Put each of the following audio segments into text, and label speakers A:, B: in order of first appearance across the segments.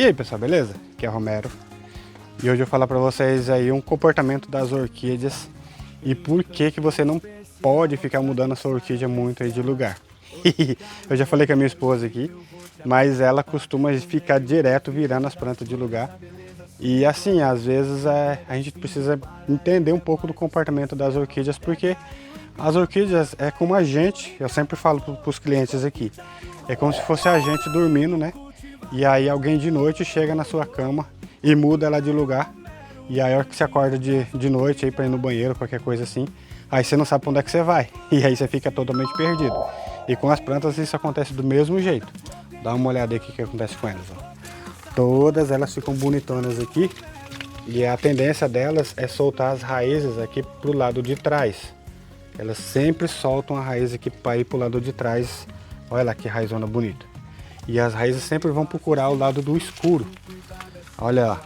A: E aí pessoal, beleza? Aqui é o Romero e hoje eu vou falar para vocês aí um comportamento das orquídeas e por que que você não pode ficar mudando a sua orquídea muito aí de lugar. Eu já falei com a minha esposa aqui, mas ela costuma ficar direto virando as plantas de lugar e assim, às vezes a gente precisa entender um pouco do comportamento das orquídeas, porque as orquídeas é como a gente, eu sempre falo para os clientes aqui, é como se fosse a gente dormindo, né? E aí alguém de noite chega na sua cama e muda ela de lugar. E aí a hora que você acorda de noite aí para ir no banheiro, qualquer coisa assim, aí você não sabe para onde é que você vai. E aí você fica totalmente perdido. E com as plantas isso acontece do mesmo jeito. Dá uma olhada aí o que acontece com elas. Ó. Todas elas ficam bonitonas aqui. E a tendência delas é soltar as raízes aqui pro lado de trás. Elas sempre soltam a raiz aqui para ir pro lado de trás. Olha lá que raizona bonita. E as raízes sempre vão procurar o lado do escuro. Olha lá.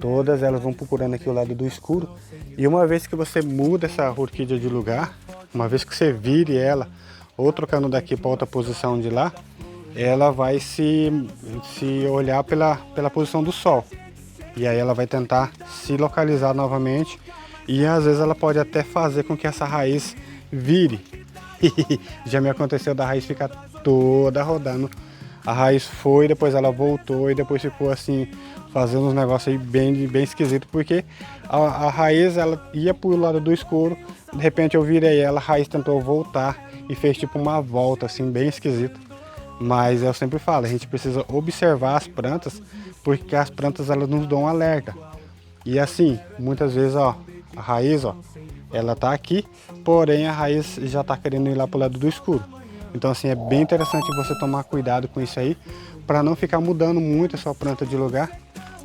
A: Todas elas vão procurando aqui o lado do escuro. E uma vez que você muda essa orquídea de lugar, uma vez que você vire ela, ou trocando daqui para outra posição de lá, ela vai se olhar pela posição do sol. E aí ela vai tentar se localizar novamente. E às vezes ela pode até fazer com que essa raiz vire. Já me aconteceu da raiz ficar toda rodando. A raiz foi, depois ela voltou e depois ficou assim, fazendo uns negócios aí bem esquisito, porque a raiz ela ia pro lado do escuro, de repente eu virei ela, a raiz tentou voltar e fez tipo uma volta assim, bem esquisita. Mas eu sempre falo, a gente precisa observar as plantas, porque as plantas elas nos dão um alerta. E assim, muitas vezes ó, a raiz ó, ela tá aqui, porém a raiz já tá querendo ir lá pro lado do escuro. Então assim, é bem interessante você tomar cuidado com isso aí, para não ficar mudando muito a sua planta de lugar.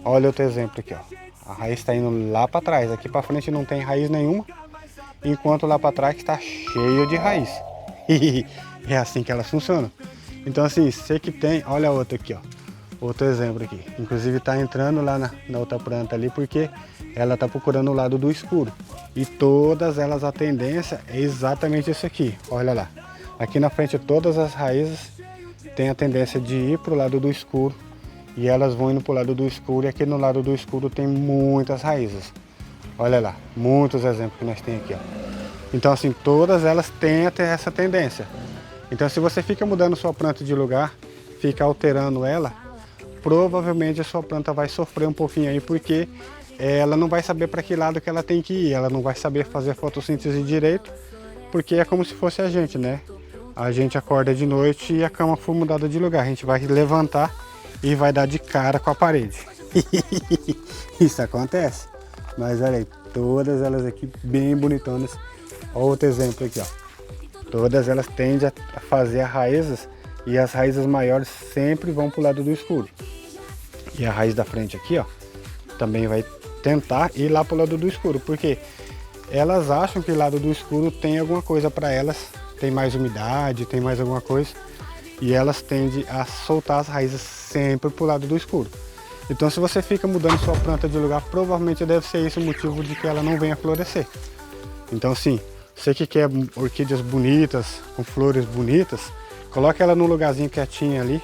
A: Olha outro exemplo aqui, ó. A raiz está indo lá para trás, aqui para frente não tem raiz nenhuma, enquanto lá para trás está cheio de raiz. É assim que elas funcionam. Então assim, você que tem, olha a outra aqui, ó. Outro exemplo aqui. Inclusive está entrando lá na outra planta ali, porque ela está procurando o lado do escuro. E todas elas, a tendência é exatamente isso aqui, olha lá. Aqui na frente todas as raízes têm a tendência de ir para o lado do escuro e elas vão indo para o lado do escuro, e aqui no lado do escuro tem muitas raízes. Olha lá, muitos exemplos que nós temos aqui. Ó. Então assim, todas elas têm até essa tendência. Então se você fica mudando sua planta de lugar, fica alterando ela, provavelmente a sua planta vai sofrer um pouquinho aí, porque ela não vai saber para que lado que ela tem que ir, ela não vai saber fazer fotossíntese direito, porque é como se fosse a gente, né? A gente acorda de noite e a cama foi mudada de lugar. A gente vai levantar e vai dar de cara com a parede. Isso acontece. Mas olha aí, todas elas aqui bem bonitonas. Outro exemplo aqui, ó. Todas elas tendem a fazer as raízes, e as raízes maiores sempre vão para o lado do escuro. E a raiz da frente aqui, ó, também vai tentar ir lá para o lado do escuro, porque elas acham que o lado do escuro tem alguma coisa para elas. Tem mais umidade, tem mais alguma coisa, e elas tendem a soltar as raízes sempre para o lado do escuro. Então se você fica mudando sua planta de lugar, provavelmente deve ser esse o motivo de que ela não venha florescer. Então sim, você que quer orquídeas bonitas, com flores bonitas, coloque ela num lugarzinho quietinho ali,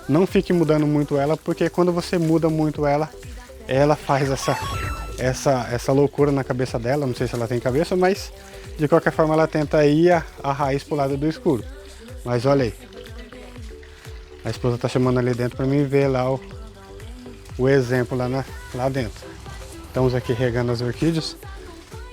A: não fique mudando muito ela, porque quando você muda muito ela faz essa loucura na cabeça dela, não sei se ela tem cabeça, mas de qualquer forma ela tenta ir a raiz pro lado do escuro. Mas olha aí. A esposa tá chamando ali dentro para mim ver lá o exemplo lá dentro. Estamos aqui regando as orquídeas.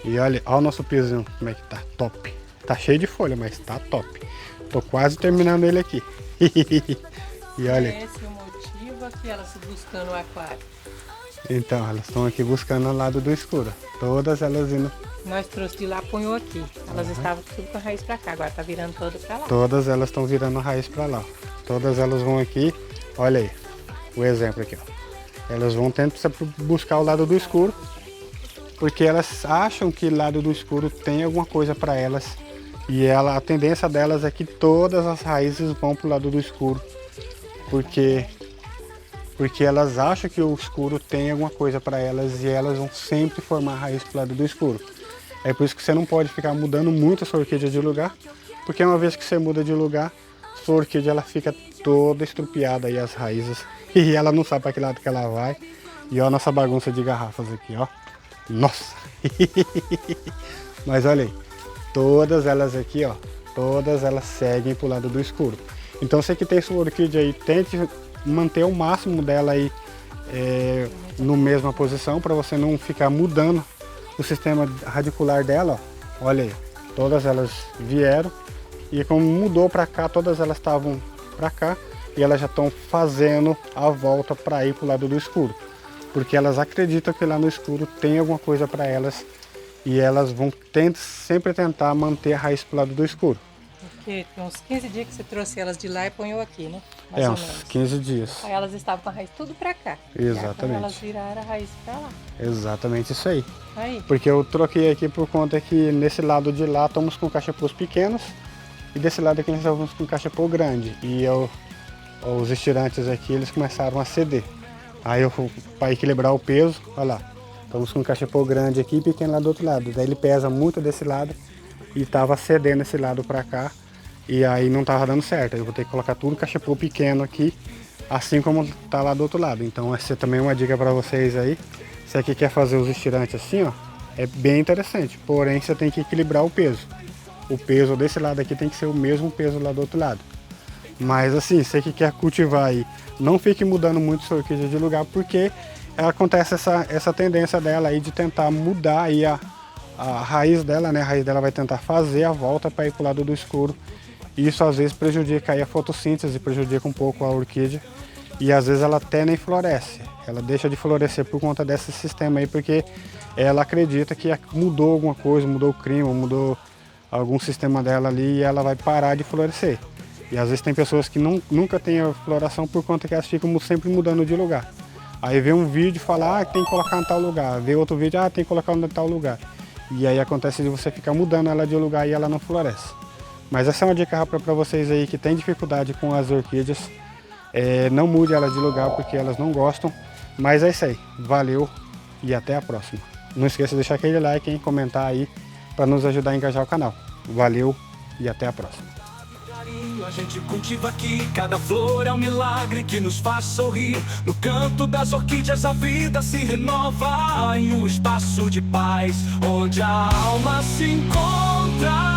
A: E olha o nosso piso, como é que tá, top. Tá cheio de folha, mas tá top. Tô quase terminando ele aqui. E olha.
B: Esse é o motivo aqui elas buscando o aquário.
A: Então, elas estão aqui buscando o lado do escuro. Todas elas indo.
B: Nós trouxe de lá, ponhou aqui. Elas estavam tudo com a raiz pra cá, agora tá virando todo pra lá.
A: Todas elas estão virando a raiz pra lá. Todas elas vão aqui, olha aí, o exemplo aqui, ó. Elas vão tentar buscar o lado do escuro, porque elas acham que o lado do escuro tem alguma coisa para elas. E a tendência delas é que todas as raízes vão pro lado do escuro, porque elas acham que o escuro tem alguma coisa para elas e elas vão sempre formar a raiz pro lado do escuro. É por isso que você não pode ficar mudando muito a sua orquídea de lugar, porque uma vez que você muda de lugar, sua orquídea ela fica toda estrupiada aí as raízes e ela não sabe para que lado que ela vai. E ó a nossa bagunça de garrafas aqui, ó. Nossa! Mas olha aí, todas elas aqui, ó, todas elas seguem pro lado do escuro. Então você que tem sua orquídea aí, tente manter o máximo dela aí no mesma posição para você não ficar mudando o sistema radicular dela, ó. Olha aí, todas elas vieram e como mudou para cá, todas elas estavam para cá e elas já estão fazendo a volta para ir pro lado do escuro, porque elas acreditam que lá no escuro tem alguma coisa para elas e elas vão sempre tentar manter a raiz pro lado do escuro.
B: Porque tem uns 15 dias que você trouxe elas de lá e ponhou aqui, né? Mais
A: Uns 15 dias.
B: Aí elas estavam com a raiz tudo pra cá.
A: Exatamente.
B: E elas viraram a raiz pra lá.
A: Exatamente isso aí.
B: Aí.
A: Porque eu troquei aqui por conta que nesse lado de lá estamos com cachepôs pequenos e desse lado aqui nós estamos com cachepô grande. E os estirantes aqui eles começaram a ceder. Aí eu para equilibrar o peso, olha lá. Estamos com um cachepô grande aqui e pequeno lá do outro lado. Daí ele pesa muito desse lado e estava cedendo esse lado para cá. E aí não estava dando certo. Aí eu vou ter que colocar tudo cachepô pequeno aqui, assim como tá lá do outro lado. Então essa é também uma dica para vocês aí. Você aqui quer fazer os estirantes assim, ó, é bem interessante. Porém você tem que equilibrar o peso. O peso desse lado aqui tem que ser o mesmo peso lá do outro lado. Mas assim, você que quer cultivar aí, não fique mudando muito sua orquídea de lugar, porque acontece essa tendência dela aí de tentar mudar aí a raiz dela, né? A raiz dela vai tentar fazer a volta para ir para o lado do escuro. E isso às vezes prejudica aí a fotossíntese, prejudica um pouco a orquídea. E às vezes ela até nem floresce. Ela deixa de florescer por conta desse sistema aí, porque ela acredita que mudou alguma coisa, mudou o clima, mudou algum sistema dela ali e ela vai parar de florescer. E às vezes tem pessoas que nunca têm a floração por conta que elas ficam sempre mudando de lugar. Aí vê um vídeo e fala, tem que colocar em tal lugar. Vê outro vídeo, tem que colocar em tal lugar. E aí acontece de você ficar mudando ela de lugar e ela não floresce. Mas essa é uma dica rápida para vocês aí que tem dificuldade com as orquídeas. Não mude ela de lugar porque elas não gostam. Mas é isso aí. Valeu e até a próxima. Não esqueça de deixar aquele like e comentar aí para nos ajudar a engajar o canal. Valeu e até a próxima.
C: A gente cultiva aqui, cada flor é um milagre que nos faz sorrir. No canto das orquídeas a vida se renova em um espaço de paz, onde a alma se encontra.